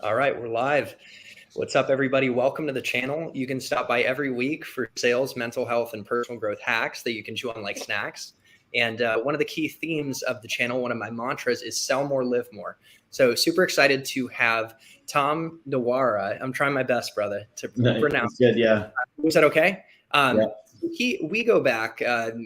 All right, we're live. What's up, everybody? Welcome to the channel. You can stop by every week for sales, mental health, and personal growth hacks that you can chew on like snacks. And one of the key themes of the channel, one of my mantras is sell more, live more. So super excited to have Tom Nawara. I'm trying my best, brother, to No, it's pronounce it. good. Yeah. Was that okay? Yeah. We go back,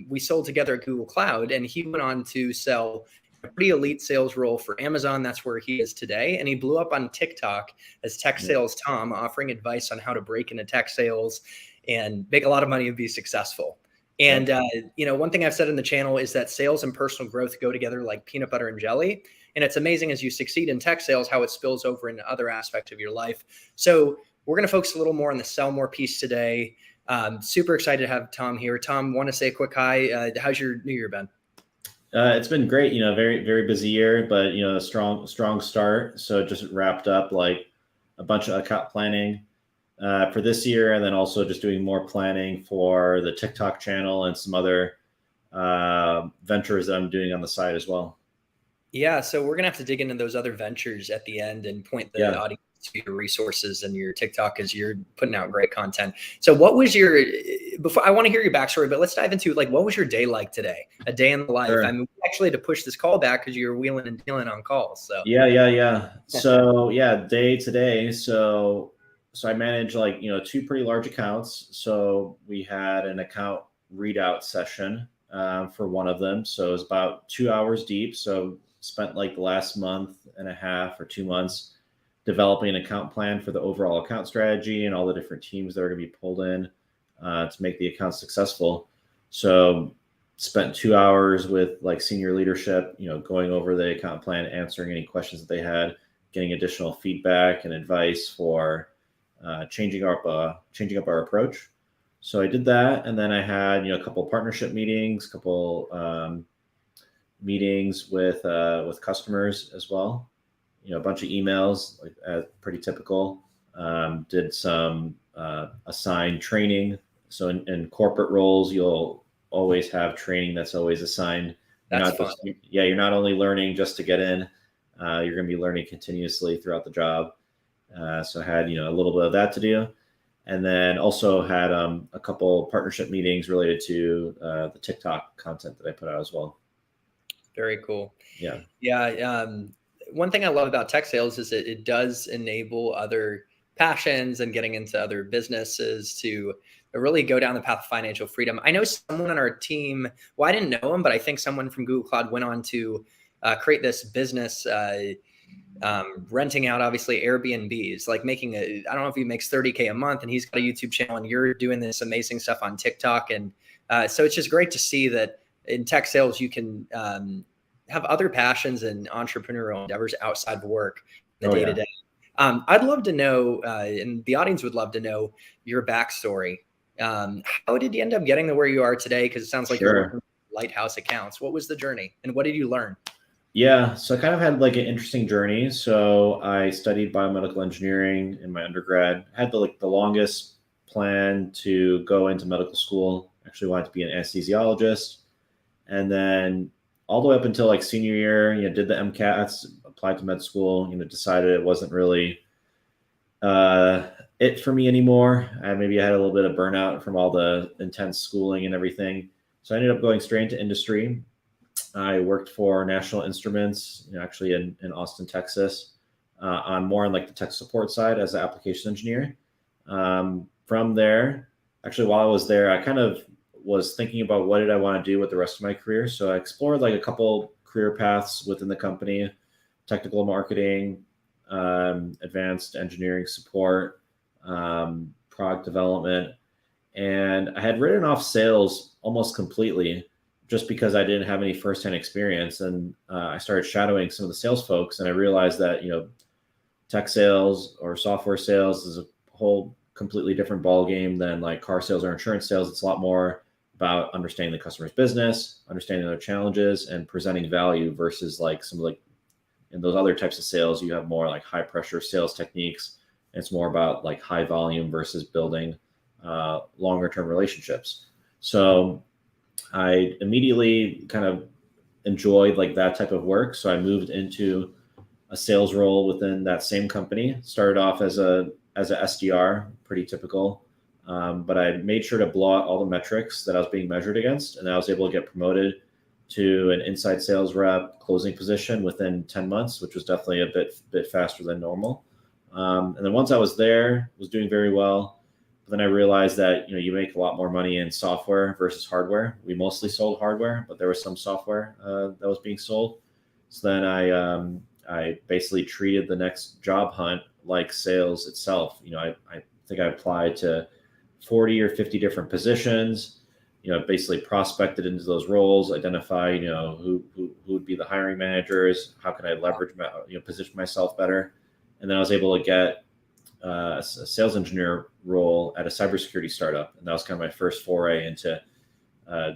we sold together at Google Cloud, and he went on to sell a pretty elite sales role for Amazon. That's where he is today. And he blew up on TikTok as Tech Sales Tom, offering advice on how to break into tech sales and make a lot of money and be successful. And, one thing I've said in the channel is that sales and personal growth go together like peanut butter and jelly. And it's amazing as you succeed in tech sales, how it spills over into other aspects of your life. So we're going to focus a little more on the sell more piece today. Super excited to have Tom here. Tom, want to say a quick hi. How's your new year been? It's been great. Very, very busy year, but a strong start. So it just wrapped up like a bunch of account planning for this year, and then also just doing more planning for the TikTok channel and some other ventures that I'm doing on the side as well. Yeah, so we're gonna have to dig into those other ventures at the end and point the audience to your resources and your TikTok as you're putting out great content. So what was before I want to hear your backstory, but let's dive into what was your day like today? A day in the life. Sure. I mean, we actually had to push this call back because you were wheeling and dealing on calls. So Yeah. So day to day. So I manage two pretty large accounts. So we had an account readout session for one of them. So it was about 2 hours deep. So spent like the last month and a half or 2 months developing an account plan for the overall account strategy and all the different teams that are going to be pulled in to make the account successful. So spent 2 hours with senior leadership, going over the account plan, answering any questions that they had, getting additional feedback and advice for changing up our approach. So I did that, and then I had a couple partnership meetings, meetings with customers as well. A bunch of emails, pretty typical. Did some assigned training. So in corporate roles, you'll always have training that's always assigned. that's fun. You're not only learning just to get in, you're going to be learning continuously throughout the job. So I had a little bit of that to do. And then also had a couple partnership meetings related to the TikTok content that I put out as well. Very cool. Yeah. One thing I love about tech sales is it does enable other passions and getting into other businesses to really go down the path of financial freedom. I know someone on our team, well, I didn't know him, but I think someone from Google Cloud went on to create this business renting out, obviously, Airbnbs, making I don't know if he makes 30K a month, and he's got a YouTube channel, and you're doing this amazing stuff on TikTok. And so it's just great to see that in tech sales, you can have other passions and entrepreneurial endeavors outside of work in the day-to-day. I'd love to know, and the audience would love to know your backstory. How did you end up getting to where you are today? Because it sounds like you're working with lighthouse accounts. What was the journey, and what did you learn? Yeah, so I kind of had an interesting journey. So I studied biomedical engineering in my undergrad. Had the longest plan to go into medical school. Actually wanted to be an anesthesiologist, and then all the way up until senior year, did the MCATs, applied to med school. Decided it wasn't really it for me anymore. Maybe I had a little bit of burnout from all the intense schooling and everything. So I ended up going straight into industry. I worked for National Instruments, actually in Austin, Texas, on the tech support side as an application engineer. From there, actually, while I was there, I kind of was thinking about what did I want to do with the rest of my career. So I explored a couple career paths within the company: technical marketing, advanced engineering support, product development. And I had written off sales almost completely just because I didn't have any firsthand experience. And I started shadowing some of the sales folks, and I realized that, tech sales or software sales is a whole completely different ballgame than car sales or insurance sales. It's a lot more about understanding the customer's business, understanding their challenges, and presenting value versus some of in those other types of sales, you have more high pressure sales techniques. It's more about high volume versus building longer term relationships. So I immediately kind of enjoyed that type of work. So I moved into a sales role within that same company. Started off as a SDR, pretty typical. But I made sure to blow out all the metrics that I was being measured against, and I was able to get promoted to an inside sales rep closing position within 10 months, which was definitely a bit faster than normal. And then once I was there, was doing very well. But then I realized that you make a lot more money in software versus hardware. We mostly sold hardware, but there was some software that was being sold. So then I basically treated the next job hunt like sales itself. I think I applied to 40 or 50 different positions. Basically prospected into those roles, identify who would be the hiring managers, how can I leverage my, position myself better. And then I was able to get a sales engineer role at a cybersecurity startup, and that was kind of my first foray into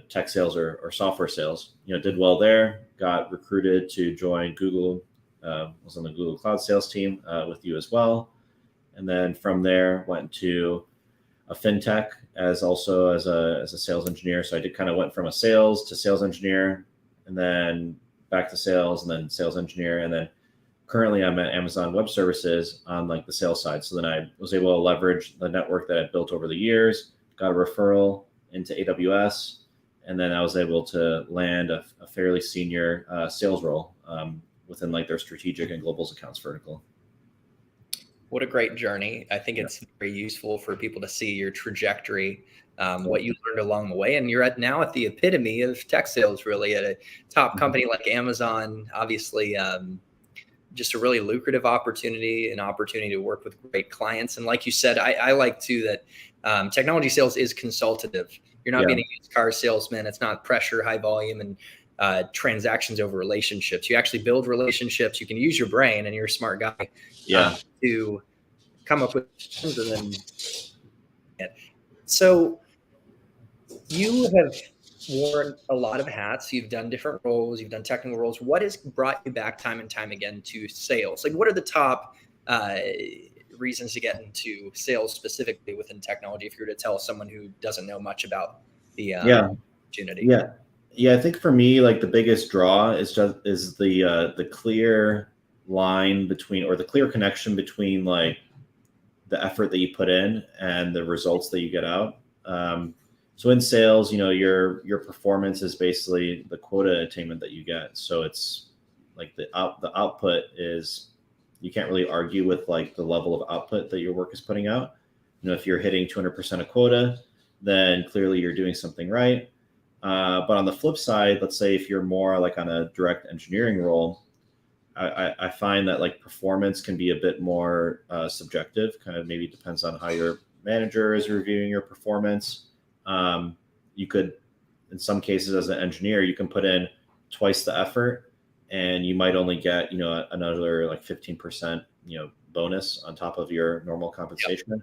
tech sales or software sales. Did well there, got recruited to join Google, was on the Google Cloud sales team with you as well. And then from there went to a fintech as a sales engineer. So I went from a sales to sales engineer, and then back to sales, and then sales engineer. And then currently I'm at Amazon Web Services on like the sales side. So then I was able to leverage the network that I built over the years, got a referral into AWS, and then I was able to land a fairly senior sales role within like their strategic and global accounts vertical. What a great journey. I think it's very useful for people to see your trajectory, what you learned along the way. And you're now at the epitome of tech sales, really, at a top company like Amazon. Obviously, just a really lucrative opportunity, an opportunity to work with great clients. And like you said, I like too that technology sales is consultative. You're not being a used car salesman. It's not pressure, high volume, and transactions over relationships. You actually build relationships. You can use your brain, and you're a smart guy to come up with things. And then, so you have worn a lot of hats. You've done different roles. You've done technical roles. What has brought you back time and time again to sales? Like, what are the top reasons to get into sales specifically within technology, if you were to tell someone who doesn't know much about the opportunity? Yeah, I think for me, like the biggest draw is the clear line between, or the clear connection between like the effort that you put in and the results that you get out. So in sales, your performance is basically the quota attainment that you get. So it's like the output is, you can't really argue with like the level of output that your work is putting out. If you're hitting 200% of quota, then clearly you're doing something right. But on the flip side, let's say if you're more like on a direct engineering role, I find that like performance can be a bit more subjective. Kind of maybe depends on how your manager is reviewing your performance. You could, in some cases as an engineer, you can put in twice the effort and you might only get, another like 15%, bonus on top of your normal compensation. Yep.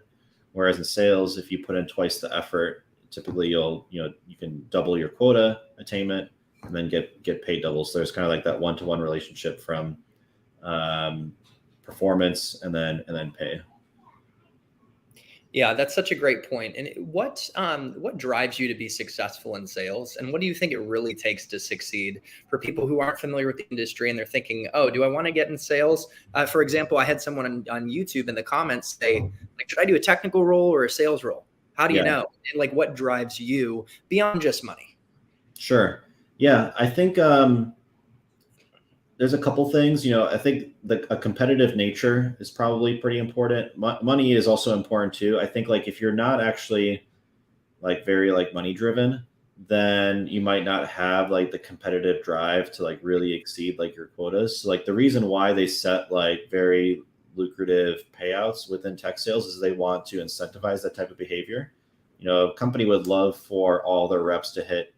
Whereas in sales, if you put in twice the effort, typically you can double your quota attainment and then get paid double. So there's kind of like that one-to-one relationship from performance and then pay. Yeah, that's such a great point. And what drives you to be successful in sales? And what do you think it really takes to succeed for people who aren't familiar with the industry and they're thinking, oh, do I want to get in sales? For example, I had someone on YouTube in the comments say, like, should I do a technical role or a sales role? How do you know? And like, what drives you beyond just money? Sure. Yeah, I think there's a couple things. I think a competitive nature is probably pretty important. Money is also important too. I think like if you're not actually like very like money driven, then you might not have like the competitive drive to like really exceed like your quotas. So like the reason why they set like very lucrative payouts within tech sales is they want to incentivize that type of behavior. A company would love for all their reps to hit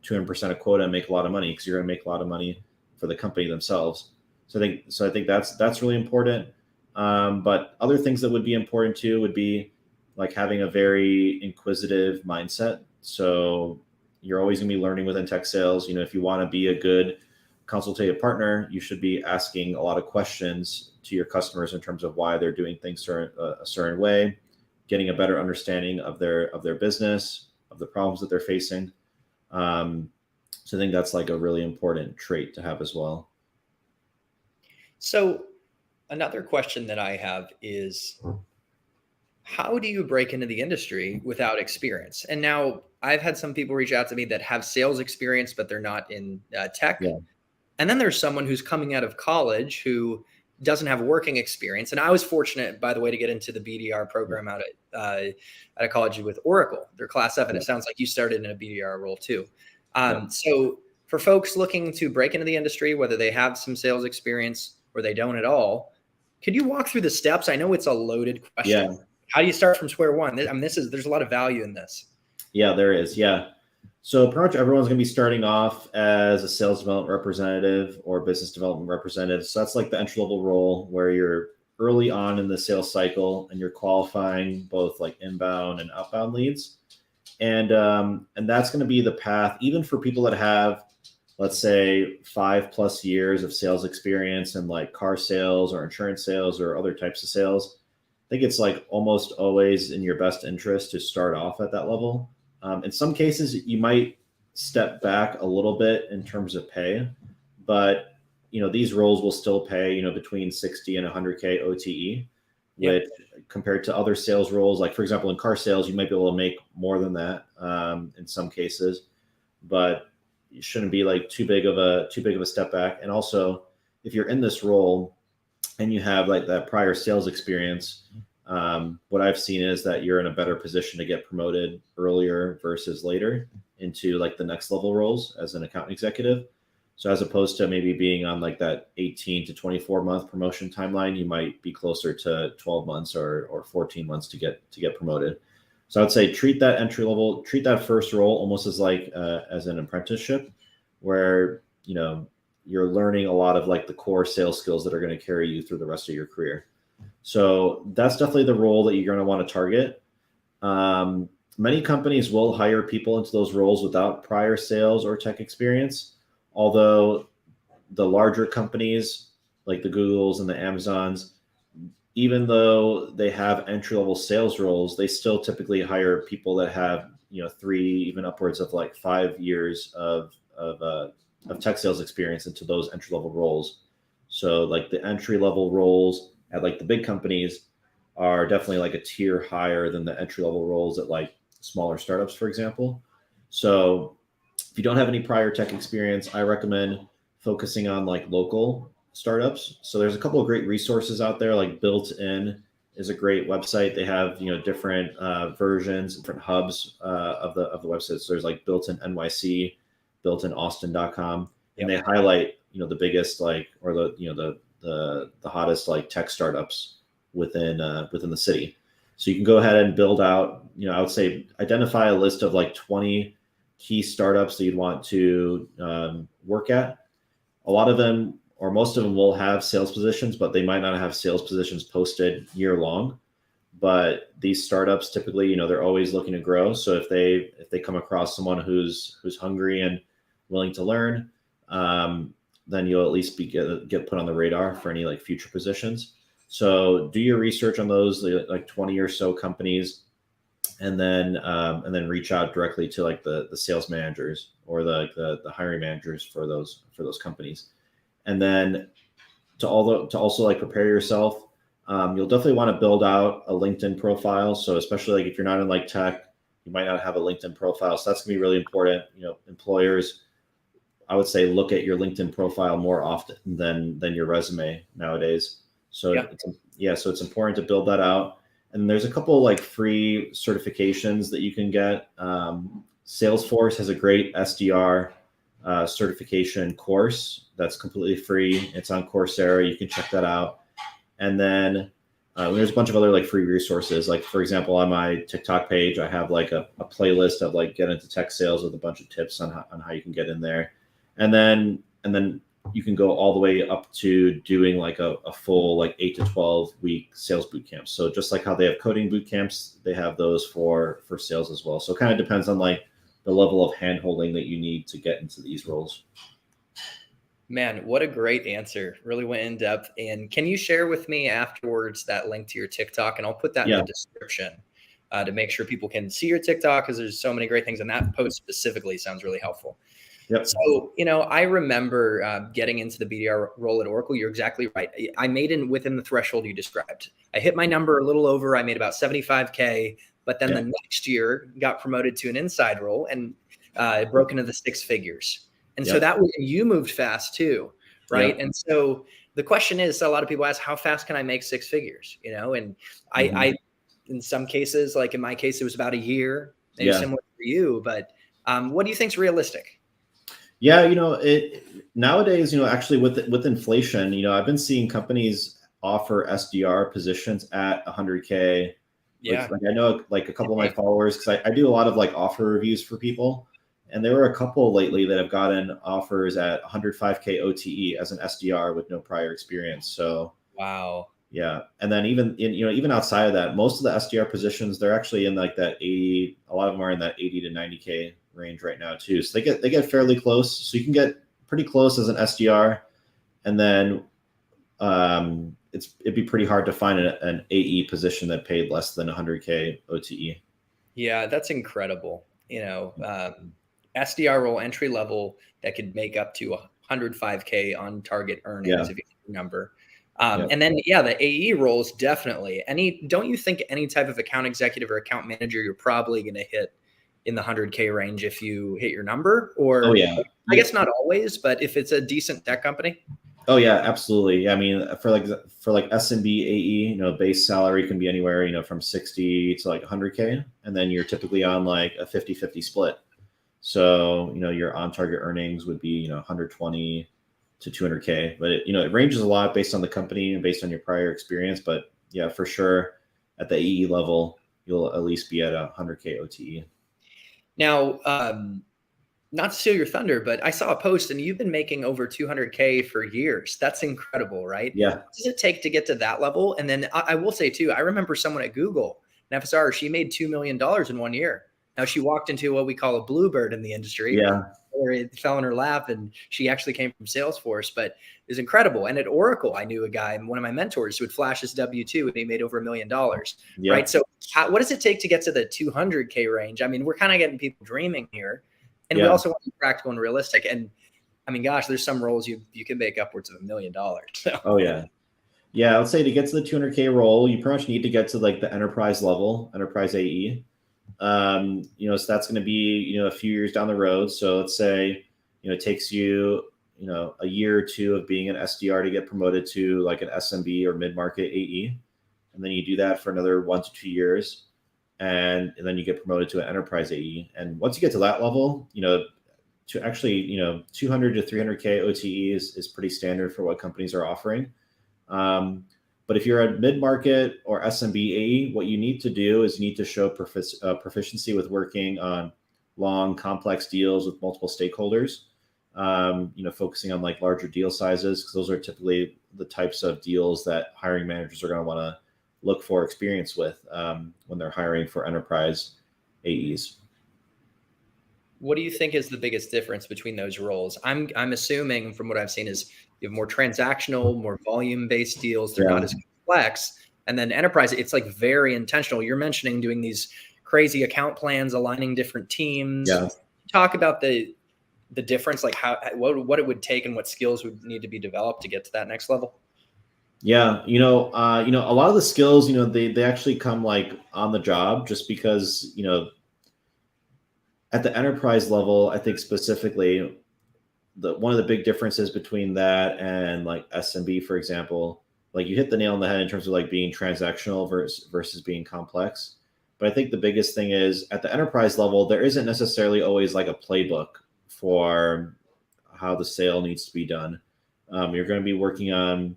200% of quota and make a lot of money, because you're going to make a lot of money for the company themselves. So I think that's really important. But other things that would be important too would be like having a very inquisitive mindset. So you're always going to be learning within tech sales. If you want to be a good consultative partner, you should be asking a lot of questions to your customers in terms of why they're doing things a certain way, getting a better understanding of their business, of the problems that they're facing. So I think that's like a really important trait to have as well. So Another question that I have is, how do you break into the industry without experience? And now I've had some people reach out to me that have sales experience, but they're not in tech. Yeah. And then there's someone who's coming out of college who doesn't have working experience. And I was fortunate, by the way, to get into the BDR program out at a college with Oracle. They're class F, and Yeah. it sounds like you started in a BDR role too. Yeah. So for folks looking to break into the industry, whether they have some sales experience or they don't at all, could you walk through the steps? I know it's a loaded Yeah. question. How do you start from square one? I mean, there's a lot of value in this. Yeah, there is. Yeah. So pretty much everyone's going to be starting off as a sales development representative or business development representative. So that's like the entry level role where you're early on in the sales cycle and you're qualifying both like inbound and outbound leads. And that's going to be the path, even for people that have, let's say, 5+ years of sales experience in like car sales or insurance sales or other types of sales. I think it's like almost always in your best interest to start off at that level. In some cases, you might step back a little bit in terms of pay, but these roles will still pay between 60 and 100K OTE, which compared to other sales roles, like for example in car sales, you might be able to make more than that in some cases, but it shouldn't be like too big of a step back. And also, if you're in this role and you have like that prior sales experience, what I've seen is that you're in a better position to get promoted earlier versus later into like the next level roles as an account executive. So as opposed to maybe being on like that 18 to 24 month promotion timeline, you might be closer to 12 months or 14 months to get promoted. So I would say treat that first role almost as like as an apprenticeship, where you're learning a lot of like the core sales skills that are going to carry you through the rest of your career. So that's definitely the role that you're going to want to target. Many companies will hire people into those roles without prior sales or tech experience, although the larger companies like the Googles and the Amazons, even though they have entry-level sales roles, they still typically hire people that have 3, even upwards of like 5 years of tech sales experience into those entry-level roles. So like the entry-level roles at like the big companies are definitely like a tier higher than the entry-level roles at like smaller startups, for example. So if you don't have any prior tech experience, I recommend focusing on like local startups. So there's a couple of great resources out there, like Built-in is a great website. They have different versions, different hubs of the website. So there's like Built-in NYC, builtinaustin.com, and they highlight the biggest like or the hottest like tech startups within the city. So you can go ahead and build out, I would say identify a list of like 20 key startups that you'd want to work at. A lot of them or most of them will have sales positions, but they might not have sales positions posted year long. But these startups typically, they're always looking to grow. So if they come across someone who's hungry and willing to learn, then you'll at least get put on the radar for any like future positions. So do your research on those like 20 or so companies, and then reach out directly to like the sales managers or the hiring managers for those companies. And then to also like prepare yourself, you'll definitely want to build out a LinkedIn profile. So especially like if you're not in like tech, you might not have a LinkedIn profile. So that's gonna be really important. Employers, I would say, look at your LinkedIn profile more often than your resume nowadays. So it's important to build that out. And there's a couple like free certifications that you can get. Salesforce has a great SDR certification course that's completely free. It's on Coursera. You can check that out. And then there's a bunch of other like free resources. Like for example, on my TikTok page, I have like a playlist of like get into tech sales with a bunch of tips on how you can get in there. And then you can go all the way up to doing like a full like 8 to 12 week sales boot camps. So just like how they have coding boot camps, they have those for sales as well. So it kind of depends on like the level of handholding that you need to get into these roles. Man, what a great answer. Really went in depth. And can you share with me afterwards that link to your TikTok? And I'll put that in the description to make sure people can see your TikTok, because there's so many great things. And that post specifically sounds really helpful. Yep. So, I remember getting into the BDR role at Oracle. You're exactly right. I made it within the threshold you described. I hit my number a little over. I made about 75K, but then Yeah. the next year got promoted to an inside role and it broke into the six figures. And so Yep. that was, you moved fast too, right? Yep. And so the question is, a lot of people ask, how fast can I make six figures? And Mhm. I in some cases, like in my case, it was about a year, maybe Yeah. similar for you. But what do you think is realistic? Yeah, it nowadays, actually with inflation, I've been seeing companies offer SDR positions at 100K. Yeah. Like I know like a couple of my followers, because I do a lot of like offer reviews for people, and there were a couple lately that have gotten offers at 105K OTE as an SDR with no prior experience. So Wow. yeah, and then even outside of that, most of the SDR positions, they're actually in like that 80. A lot of them are in that 80 to 90K range right now too. So they get fairly close. So you can get pretty close as an SDR, and then it'd be pretty hard to find an AE position that paid less than 100K OTE. Yeah, that's incredible. SDR role entry level that could make up to 105K on target earnings Yeah. if you get your number. Yeah. And then, yeah, the AE roles definitely. Don't you think any type of account executive or account manager, you're probably going to hit in the 100K range if you hit your number? Or Oh yeah. I guess not always, but if it's a decent tech company. Oh yeah, absolutely. I mean, for like SMB AE, base salary can be anywhere, from 60 to like 100K, and then you're typically on like a 50-50 split. So, your on target earnings would be, 120 to 200K, but it ranges a lot based on the company and based on your prior experience. But yeah, for sure at the AE level, you'll at least be at 100K OTE. Now, not to steal your thunder, but I saw a post and you've been making over 200K for years. That's incredible, right? Yeah. What does it take to get to that level? And then I will say too, I remember someone at Google, an FSR, she made $2 million in 1 year. Now she walked into what we call a bluebird in the industry. Yeah. Where it fell in her lap and she actually came from Salesforce, but it was incredible. And at Oracle, I knew a guy, one of my mentors, who would flash his W-2 and he made over $1 million, Yeah. right? So what does it take to get to the 200K range? I mean, we're kind of getting people dreaming here. And we also want to be practical and realistic. And I mean, gosh, there's some roles you can make upwards of $1 million. So. Oh yeah. Yeah. Let's say to get to the 200K role, you pretty much need to get to like the enterprise level, enterprise AE. So that's going to be, a few years down the road. So let's say, it takes you, a year or two of being an SDR to get promoted to like an SMB or mid-market AE. And then you do that for another 1 to 2 years. And then you get promoted to an enterprise AE. And once you get to that level, to actually, 200 to 300K OTE is pretty standard for what companies are offering. But if you're a mid-market or SMB AE, what you need to do is you need to show proficiency with working on long, complex deals with multiple stakeholders, focusing on like larger deal sizes, because those are typically the types of deals that hiring managers are going to want to look for experience with when they're hiring for enterprise AEs. What do you think is the biggest difference between those roles? I'm assuming from what I've seen is you have more transactional, more volume-based deals. They're not as complex. And then enterprise, it's like very intentional. You're mentioning doing these crazy account plans, aligning different teams. Yeah. Talk about the difference, like what it would take and what skills would need to be developed to get to that next level. Yeah, a lot of the skills, they actually come like on the job, just because, at the enterprise level, I think specifically one of the big differences between that and like SMB, for example, like you hit the nail on the head in terms of like being transactional versus being complex. But I think the biggest thing is at the enterprise level, there isn't necessarily always like a playbook for how the sale needs to be done. You're going to be working on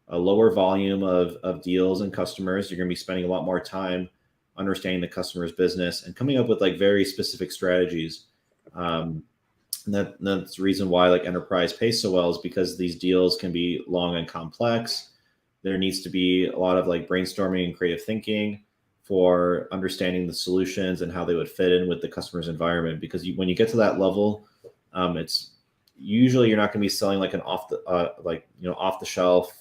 a lower volume of deals and customers. You're going to be spending a lot more time understanding the customer's business and coming up with like very specific strategies. And that's the reason why like enterprise pays so well, is because these deals can be long and complex. There needs to be a lot of like brainstorming and creative thinking for understanding the solutions and how they would fit in with the customer's environment. Because when you get to that level, it's usually you're not going to be selling like an off the shelf,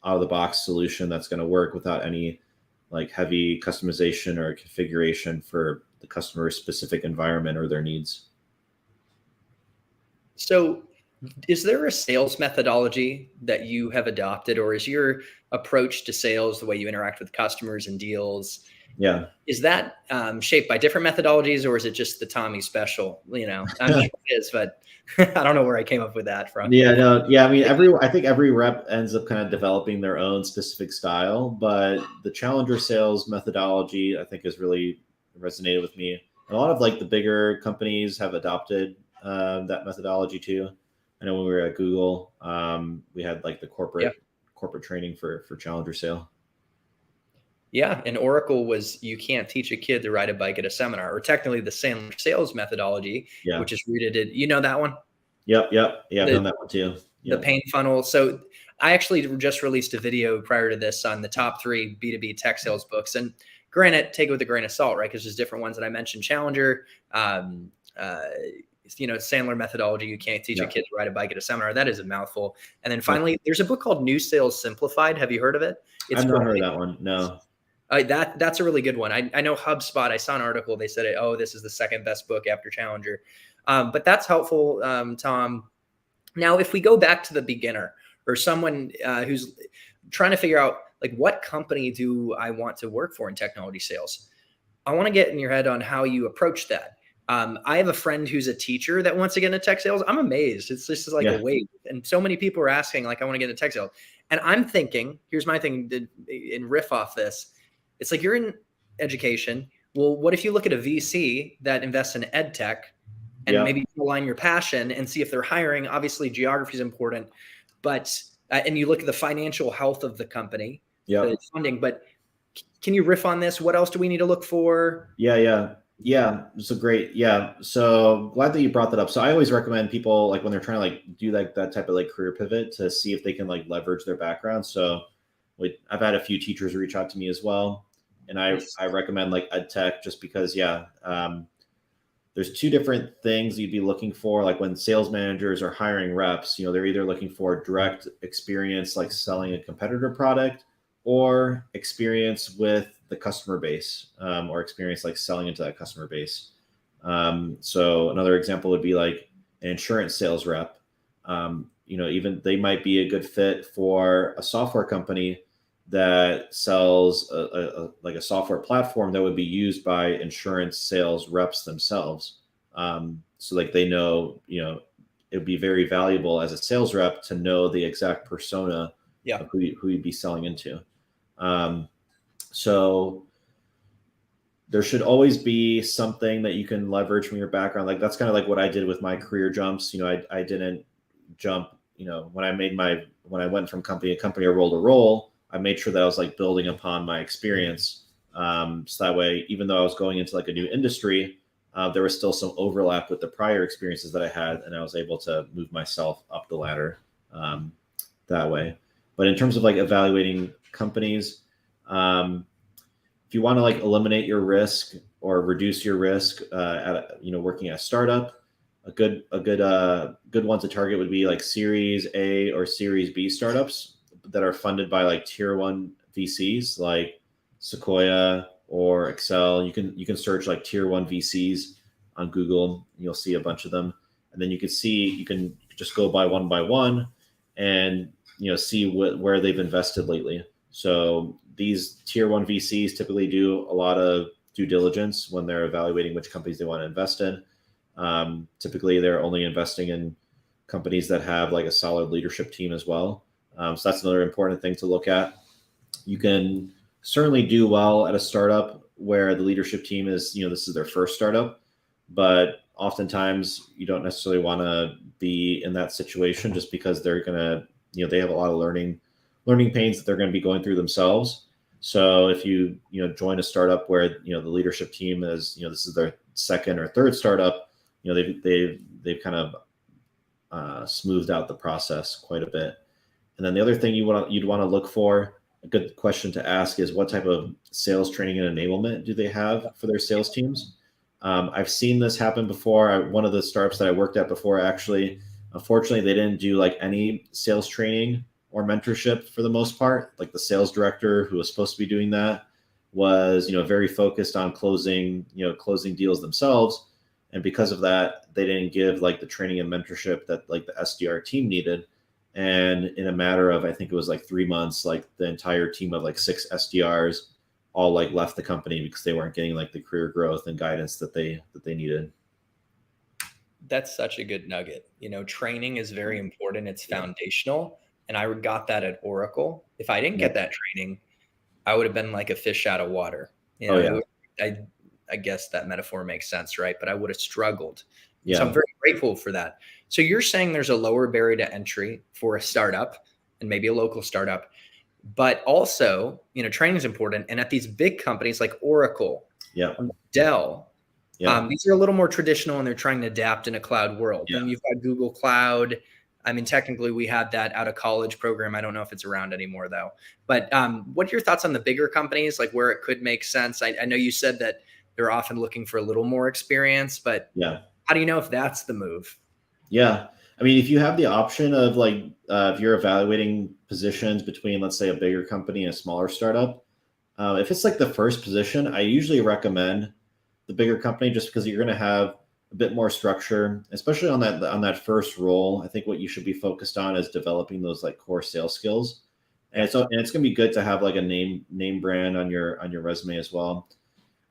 out of the box solution that's going to work without any like heavy customization or configuration for the customer's specific environment or their needs. So is there a sales methodology that you have adopted, or is your approach to sales, the way you interact with customers and deals, Yeah. is that shaped by different methodologies, or is it just the Tommy special? I'm sure it is, but I don't know where I came up with that from. Yeah, no, yeah. I mean, I think every rep ends up kind of developing their own specific style, but the challenger sales methodology, I think, has really resonated with me. And a lot of like the bigger companies have adopted that methodology too. I know when we were at Google, we had like the Yeah. corporate training for challenger sale. Yeah. And Oracle was, you can't teach a kid to ride a bike at a seminar, or technically the Sandler sales methodology, Yeah. which is rooted in, that one? Yep. Yep. Yeah, I've The, done that one too. the Yep. pain funnel. So I actually just released a video prior to this on the top 3 B2B tech sales books. And granted, take it with a grain of salt, right? Because there's different ones that I mentioned. Challenger, Sandler methodology. You can't teach a kid to ride a bike at a seminar. That is a mouthful. And then finally, there's a book called New Sales Simplified. Have you heard of it? I've not heard of that one. No. That's a really good one. I know HubSpot. I saw an article. They said, "Oh, this is the second best book after Challenger," but that's helpful, Tom. Now, if we go back to the beginner or someone who's trying to figure out like what company do I want to work for in technology sales, I want to get in your head on how you approach that. I have a friend who's a teacher that wants to get into tech sales. I'm amazed. It's just like a wave, and so many people are asking, like, I want to get into tech sales, and I'm thinking, here's my thing, and riff off this. It's like you're in education. Well, what if you look at a VC that invests in ed tech and maybe align your passion and see if they're hiring? Obviously, geography is important, but and you look at the financial health of the company, the funding. But can you riff on this? What else do we need to look for? Yeah. So great. Yeah. So glad that you brought that up. So I always recommend people, like when they're trying to like do like that type of like career pivot, to see if they can like leverage their background. So I've had a few teachers reach out to me as well. And I recommend like ed tech, just because, there's 2 different things you'd be looking for. Like when sales managers are hiring reps, they're either looking for direct experience, like selling a competitor product, or experience with the customer base, or experience like selling into that customer base. So another example would be like an insurance sales rep. Even they might be a good fit for a software company that sells like a software platform that would be used by insurance sales reps themselves. So like they know, it would be very valuable as a sales rep to know the exact persona of who you'd be selling into. So there should always be something that you can leverage from your background. Like that's kind of like what I did with my career jumps. I didn't jump, when I went from company to company or role to role, I made sure that I was like building upon my experience. So that way, even though I was going into like a new industry, there was still some overlap with the prior experiences that I had, and I was able to move myself up the ladder that way. But in terms of like evaluating companies, if you want to like eliminate your risk or reduce your risk working at a startup, a good one to target would be like Series A or Series B startups that are funded by like tier 1 VCs like Sequoia or Excel. You can search like tier 1 VCs on Google. You'll see a bunch of them, and then you can just go by one and see where they've invested lately. So these tier 1 VCs typically do a lot of due diligence when they're evaluating which companies they want to invest in. Typically, they're only investing in companies that have like a solid leadership team as well. So that's another important thing to look at. You can certainly do well at a startup where the leadership team is, this is their first startup, but oftentimes you don't necessarily want to be in that situation, just because they're going to, they have a lot of learning pains that they're going to be going through themselves. So if you join a startup where, the leadership team is, this is their second or third startup, they've kind of smoothed out the process quite a bit. And then the other thing you'd want to look for, a good question to ask, is what type of sales training and enablement do they have for their sales teams? I've seen this happen before. One of the startups that I worked at before, actually, unfortunately, they didn't do like any sales training or mentorship for the most part. Like the sales director who was supposed to be doing that was, very focused on closing deals themselves. And because of that, they didn't give like the training and mentorship that like the SDR team needed. And in a matter of, I think it was like 3 months, like the entire team of like 6 SDRs all like left the company because they weren't getting like the career growth and guidance that they needed. That's such a good nugget. Training is very important. It's Yeah. foundational. And I got that at Oracle. If I didn't Yeah. get that training, I would have been like a fish out of water. Oh yeah. I guess that metaphor makes sense, right? But I would have struggled. So I'm Yeah. very grateful for that. So you're saying there's a lower barrier to entry for a startup and maybe a local startup, but also, training is important. And at these big companies like Oracle, Yeah. Dell, Yeah. these are a little more traditional and they're trying to adapt in a cloud world. Yeah. Then you've got Google Cloud. I mean, technically we had that out of college program. I don't know if it's around anymore though. But what are your thoughts on the bigger companies, like where it could make sense? I know you said that they're often looking for a little more experience, but Yeah. how do you know if that's the move? Yeah. I mean, if you have the option of like, if you're evaluating positions between, let's say, a bigger company and a smaller startup, if it's like the first position, I usually recommend the bigger company just because you're going to have a bit more structure, especially on that first role. I think what you should be focused on is developing those like core sales skills. And it's going to be good to have like a name brand on your resume as well.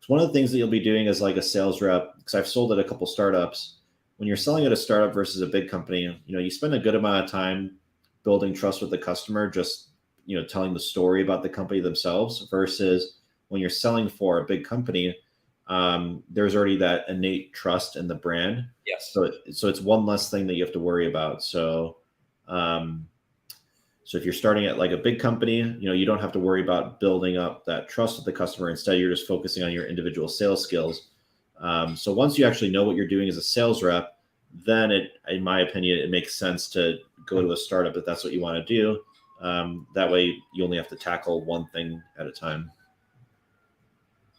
So one of the things that you'll be doing as like a sales rep, because I've sold at a couple startups, when you're selling at a startup versus a big company, you spend a good amount of time building trust with the customer, just, telling the story about the company themselves versus when you're selling for a big company, there's already that innate trust in the brand. Yes. So it's one less thing that you have to worry about. So if you're starting at like a big company, you don't have to worry about building up that trust with the customer. Instead, you're just focusing on your individual sales skills. So once you actually know what you're doing as a sales rep, then in my opinion, it makes sense to go to a startup if that's what you want to do. That way you only have to tackle one thing at a time.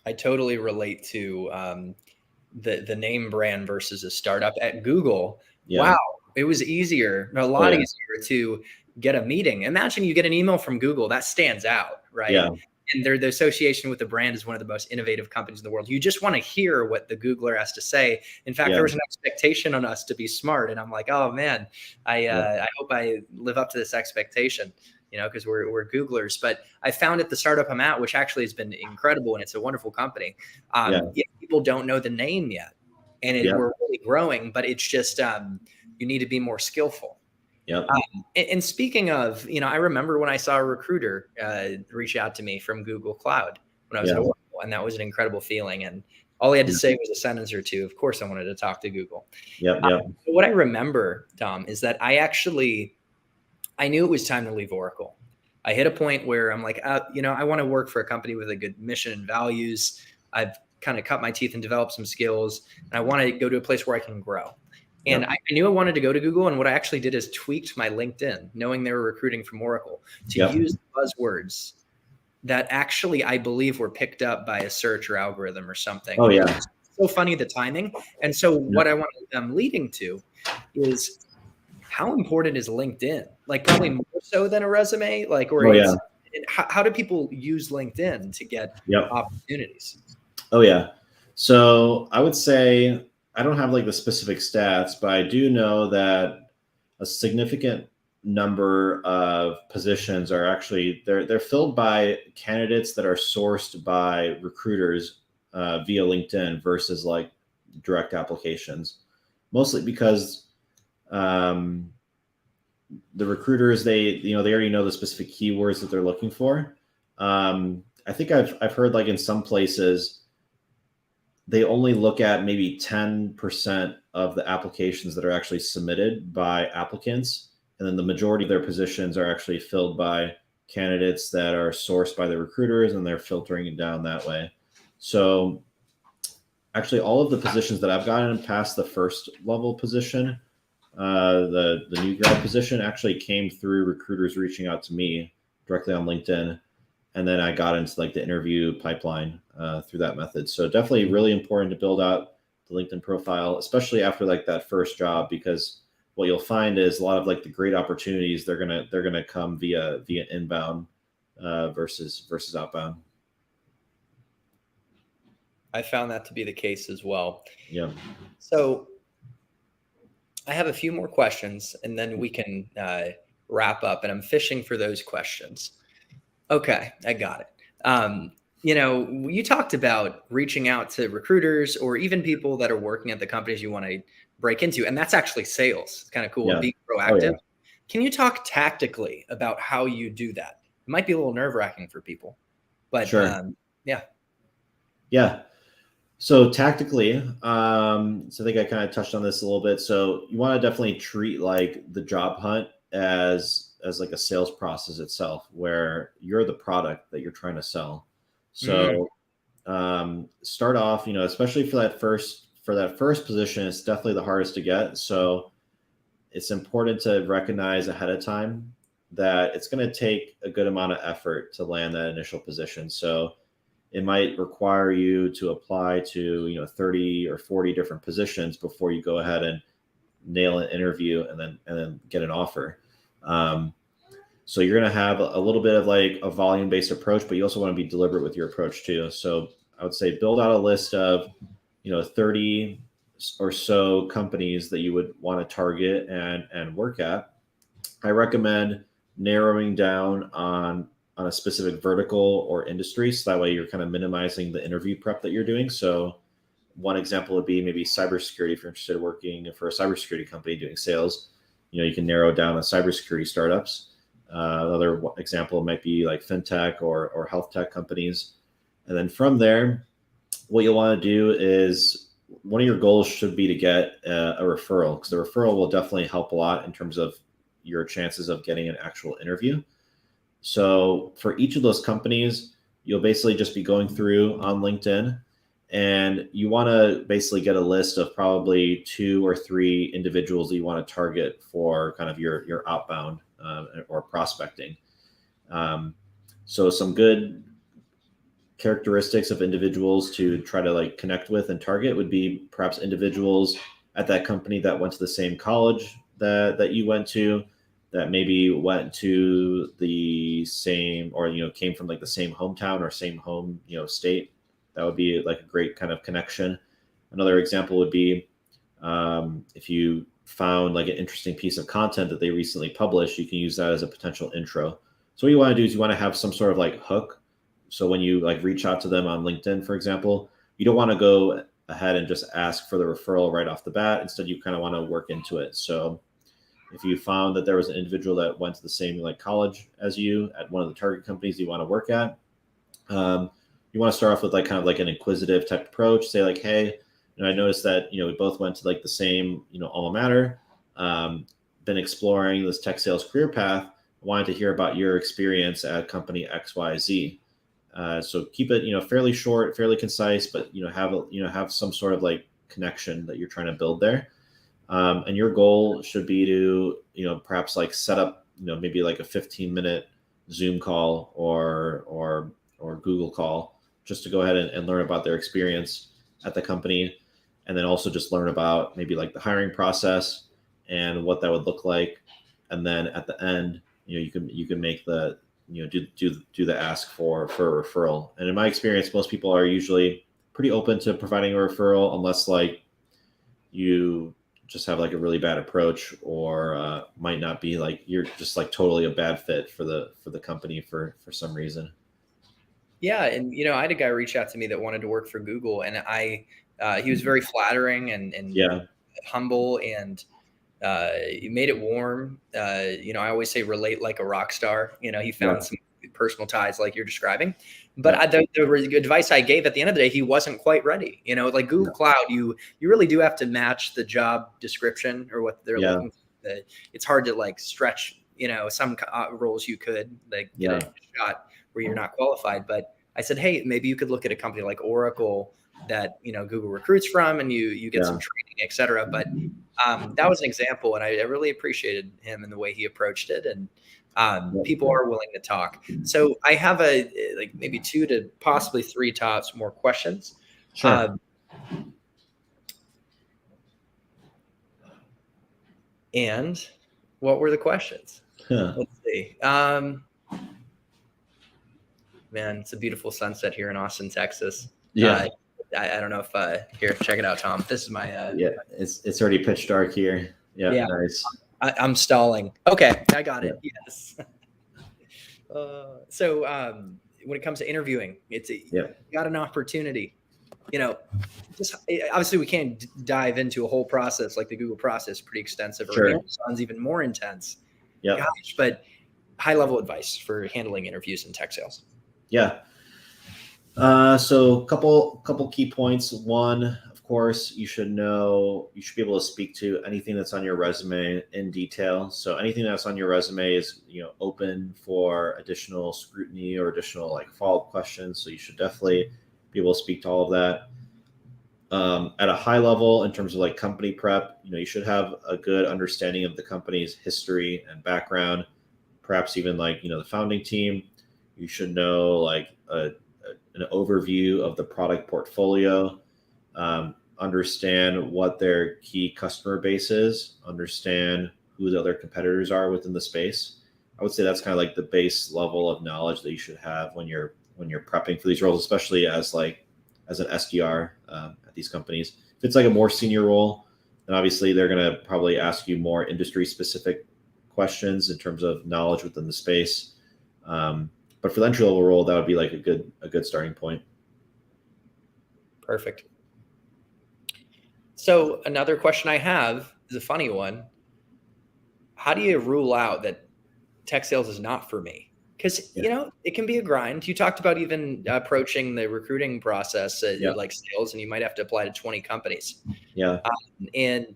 I totally relate to the name brand versus a startup at Google. Yeah. Wow. It was easier, a lot easier to get a meeting. Imagine you get an email from Google that stands out, right? Yeah. And the association with the brand is one of the most innovative companies in the world. You just want to hear what the Googler has to say. In fact, there was an expectation on us to be smart. And I'm like, oh man, I hope I live up to this expectation, because we're Googlers. But I found at the startup I'm at, which actually has been incredible and it's a wonderful company. People don't know the name yet. And we're really growing, but it's just, you need to be more skillful. Yep. And speaking of, I remember when I saw a recruiter reach out to me from Google Cloud when I was at Oracle, and that was an incredible feeling. And all he had to say was a sentence or two. Of course, I wanted to talk to Google. What I remember, Tom, is that I knew it was time to leave Oracle. I hit a point where I'm like, I want to work for a company with a good mission and values. I've kind of cut my teeth and developed some skills, and I want to go to a place where I can grow. And I knew I wanted to go to Google. And what I actually did is tweaked my LinkedIn, knowing they were recruiting from Oracle, to use buzzwords that actually I believe were picked up by a search or algorithm or something. Oh, yeah. It's so funny, the timing. And so what I'm leading to is how important is LinkedIn? Like probably more so than a resume. Like, or how do people use LinkedIn to get opportunities? Oh yeah. So I would say, I don't have like the specific stats, but I do know that a significant number of positions are actually they're filled by candidates that are sourced by recruiters via LinkedIn versus like direct applications. Mostly because the recruiters they already know the specific keywords that they're looking for. I think I've heard like in some places, they only look at maybe 10% of the applications that are actually submitted by applicants. And then the majority of their positions are actually filled by candidates that are sourced by the recruiters, and they're filtering it down that way. So actually all of the positions that I've gotten past the first level position, the new grad position actually came through recruiters reaching out to me directly on LinkedIn. And then I got into like the interview pipeline through that method. So definitely really important to build out the LinkedIn profile, especially after like that first job, because what you'll find is a lot of like the great opportunities, they're gonna come via inbound versus outbound. I found that to be the case as well. Yeah. So I have a few more questions and then we can wrap up, and I'm fishing for those questions. Okay, I got it. You talked about reaching out to recruiters or even people that are working at the companies you want to break into, and that's actually sales. It's kind of cool, Yeah. being Oh yeah. proactive. Can you talk tactically about how you do that? It might be a little nerve-wracking for people, but Sure. yeah. Yeah. So tactically, so I think I kind of touched on this a little bit. So you want to definitely treat like the job hunt as like a sales process itself, where you're the product that you're trying to sell. Mm, So start off, especially for that first position, it's definitely the hardest to get. So it's important to recognize ahead of time that it's going to take a good amount of effort to land that initial position. So it might require you to apply to 30 or 40 different positions before you go ahead and nail an interview and then get an offer. So you're going to have a little bit of like a volume based approach, but you also want to be deliberate with your approach too. So I would say build out a list of 30 or so companies that you would want to target and work at. I recommend narrowing down on a specific vertical or industry, so that way you're kind of minimizing the interview prep that you're doing. So one example would be maybe cybersecurity. If you're interested in working for a cybersecurity company doing sales, you can narrow down on cybersecurity startups. Another example might be like fintech or health tech companies. And then from there, what you'll want to do is one of your goals should be to get a referral, because the referral will definitely help a lot in terms of your chances of getting an actual interview. So for each of those companies, you'll basically just be going through on LinkedIn, and you want to basically get a list of probably 2 or 3 individuals that you want to target for kind of your outbound or prospecting. So some good characteristics of individuals to try to like connect with and target would be perhaps individuals at that company that went to the same college that you went to, that maybe went to the same, or came from like the same hometown or same home state. That would be like a great kind of connection. Another example would be if you found like an interesting piece of content that they recently published, you can use that as a potential intro. So what you want to do is you want to have some sort of like hook. So when you like reach out to them on LinkedIn, for example, you don't want to go ahead and just ask for the referral right off the bat. Instead, you kind of want to work into it. So if you found that there was an individual that went to the same like college as you at one of the target companies you want to work at, you want to start off with like kind of like an inquisitive type approach. Say like, hey, I noticed that we both went to like the same alma mater. Been exploring this tech sales career path. Wanted to hear about your experience at company XYZ. So keep it fairly short, fairly concise, but have some sort of like connection that you're trying to build there. And your goal should be to perhaps like set up maybe like a 15-minute Zoom call or Google call, just to go ahead and learn about their experience at the company, and then also just learn about maybe like the hiring process and what that would look like. And then at the end, you can make the do the ask for a referral. And in my experience, most people are usually pretty open to providing a referral, unless like you just have like a really bad approach, or might not be like you're just like totally a bad fit for the company for some reason. Yeah, and I had a guy reach out to me that wanted to work for Google, and he was very flattering and Yeah. humble, and he made it warm. I always say relate like a rock star. He Yeah. found some personal ties like you're describing. But Yeah. the advice I gave at the end of the day, he wasn't quite ready. Like Google Cloud, you really do have to match the job description or what they're Yeah. looking for. It's hard to like stretch. Some roles you could like get Yeah. a shot where you're not qualified. But I said, hey, maybe you could look at a company like Oracle that Google recruits from, and you get some Yeah. training, et cetera. But that was an example, and I really appreciated him and the way he approached it. And people are willing to talk. So I have like maybe 2 to possibly 3 tops more questions. Sure. And what were the questions? Huh. Let's see. Man, it's a beautiful sunset here in Austin, Texas. Yeah. I don't know if here, check it out, Tom. This is my Yeah, it's already pitch dark here. Yeah, yeah. nice. I'm stalling. Okay, I got it. Yeah. Yes. So when it comes to interviewing, you got an opportunity. Just obviously we can't dive into a whole process like the Google process, pretty extensive, or Amazon's even more intense. Yeah. Gosh, but high level advice for handling interviews in tech sales. Yeah. So couple key points. One, of course, you should be able to speak to anything that's on your resume in detail. So anything that's on your resume is, open for additional scrutiny or additional like follow-up questions. So you should definitely be able to speak to all of that. At a high level, in terms of like company prep, you should have a good understanding of the company's history and background, perhaps even like, the founding team. You should know like an overview of the product portfolio, understand what their key customer base is, understand who the other competitors are within the space. I would say that's kind of like the base level of knowledge that you should have when you're prepping for these roles, especially as an SDR at these companies. If it's like a more senior role, then obviously they're going to probably ask you more industry specific questions in terms of knowledge within the space. But for the entry level role, that would be like a good starting point. Perfect. So another question I have is a funny one. How do you rule out that tech sales is not for me? Because, it can be a grind. You talked about even approaching the recruiting process like sales, and you might have to apply to 20 companies. Yeah. And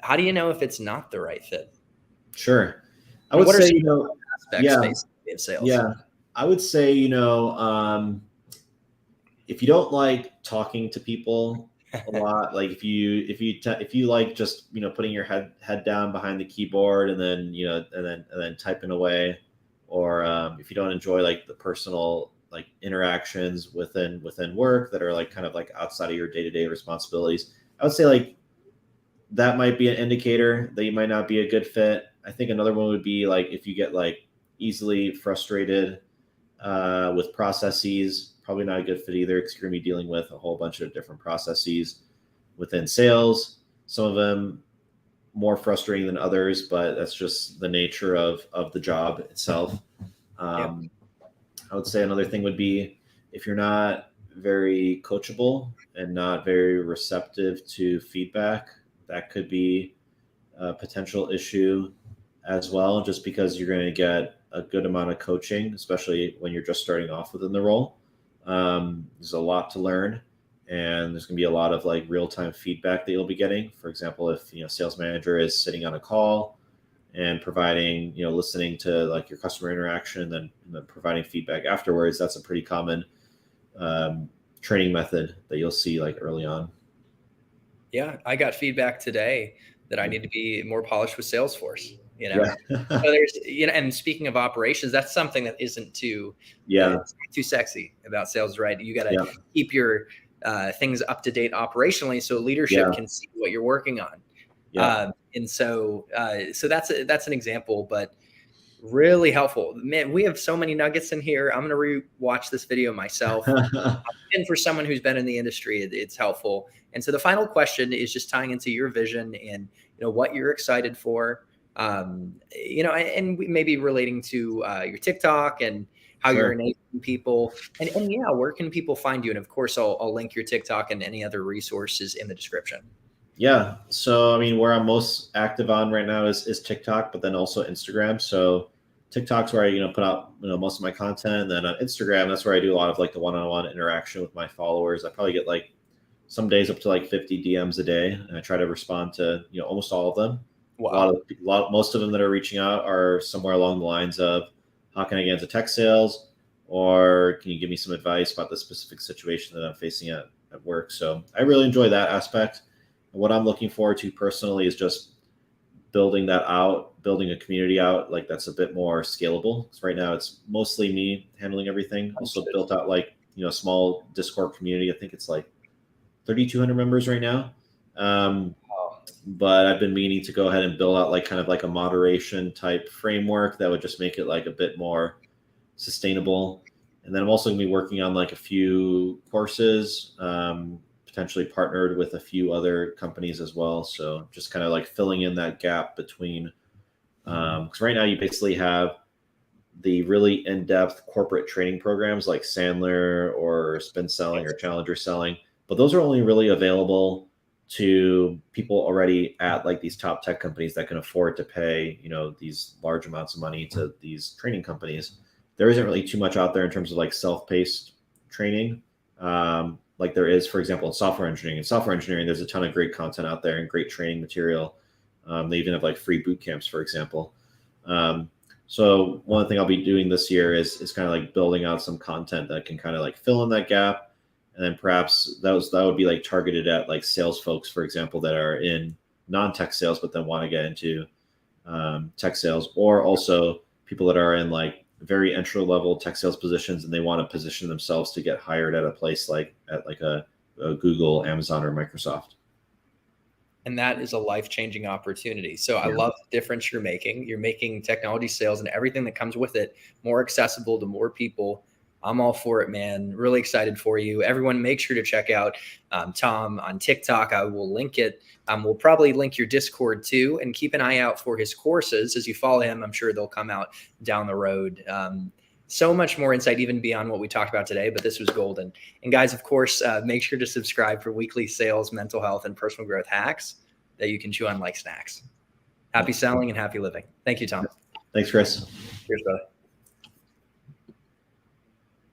how do you know if it's not the right fit? Sure. I would say, aspects of sales? Yeah. I would say, if you don't like talking to people a lot, like if you like just, putting your head down behind the keyboard and then, and then typing away, or if you don't enjoy like the personal like interactions within work that are like kind of like outside of your day-to-day responsibilities, I would say like that might be an indicator that you might not be a good fit. I think another one would be like if you get like easily frustrated with processes, probably not a good fit either, because you're going to be dealing with a whole bunch of different processes within sales. Some of them more frustrating than others, but that's just the nature of the job itself. I would say another thing would be if you're not very coachable and not very receptive to feedback, that could be a potential issue as well, just because you're going to get a good amount of coaching, especially when you're just starting off within the role. There's a lot to learn, and there's going to be a lot of like real-time feedback that you'll be getting. For example, if sales manager is sitting on a call and providing, listening to like your customer interaction, and then providing feedback afterwards, that's a pretty common training method that you'll see like early on. Yeah, I got feedback today that I need to be more polished with Salesforce. Yeah. So there's, and speaking of operations, that's something that isn't too sexy about sales, right? You got to keep your things up to date operationally, so leadership can see what you're working on. And so that's an example, but really helpful. Man, we have so many nuggets in here. I'm going to re-watch this video myself. And for someone who's been in the industry, it's helpful. And so the final question is just tying into your vision and what you're excited for. And maybe relating to your TikTok and how you're enabling people, and where can people find you? And of course, I'll link your TikTok and any other resources in the description. Yeah. So, I mean, where I'm most active on right now is TikTok, but then also Instagram. So TikTok's where I, put out, most of my content. And then on Instagram, that's where I do a lot of like the one-on-one interaction with my followers. I probably get like some days up to like 50 DMs a day. And I try to respond to, almost all of them. Wow. Most of them that are reaching out are somewhere along the lines of, how can I get into tech sales? Or can you give me some advice about the specific situation that I'm facing at work? So I really enjoy that aspect. And what I'm looking forward to personally is just building that out, building a community out, like that's a bit more scalable. Because right now it's mostly me handling everything. Also built out like, a small Discord community. I think it's like 3,200 members right now. But I've been meaning to go ahead and build out like kind of like a moderation type framework that would just make it like a bit more sustainable And then I'm also going to be working on like a few courses, potentially partnered with a few other companies as well. So just kind of like filling in that gap between, because right now you basically have the really in-depth corporate training programs like Sandler or Spin Selling or Challenger Selling, but those are only really available to people already at like these top tech companies that can afford to pay, these large amounts of money to these training companies. There isn't really too much out there in terms of like self-paced training, like there is, for example, in software engineering. In software engineering, there's a ton of great content out there and great training material. They even have like free boot camps, for example. So one thing I'll be doing this year is kind of like building out some content that can kind of like fill in that gap. And then perhaps that would be like targeted at like sales folks, for example, that are in non-tech sales, but then want to get into tech sales, or also people that are in like very entry level tech sales positions and they want to position themselves to get hired at a place like at like a Google, Amazon, or Microsoft. And that is a life-changing opportunity. So I love the difference you're making. You're making technology sales and everything that comes with it more accessible to more people. I'm all for it, man. Really excited for you. Everyone, make sure to check out Tom on TikTok. I will link it. We'll probably link your Discord too, and keep an eye out for his courses. As you follow him, I'm sure they'll come out down the road. So much more insight, even beyond what we talked about today, but this was golden. And guys, of course, make sure to subscribe for weekly sales, mental health, and personal growth hacks that you can chew on like snacks. Happy selling and happy living. Thank you, Tom. Thanks, Chris. Cheers, brother.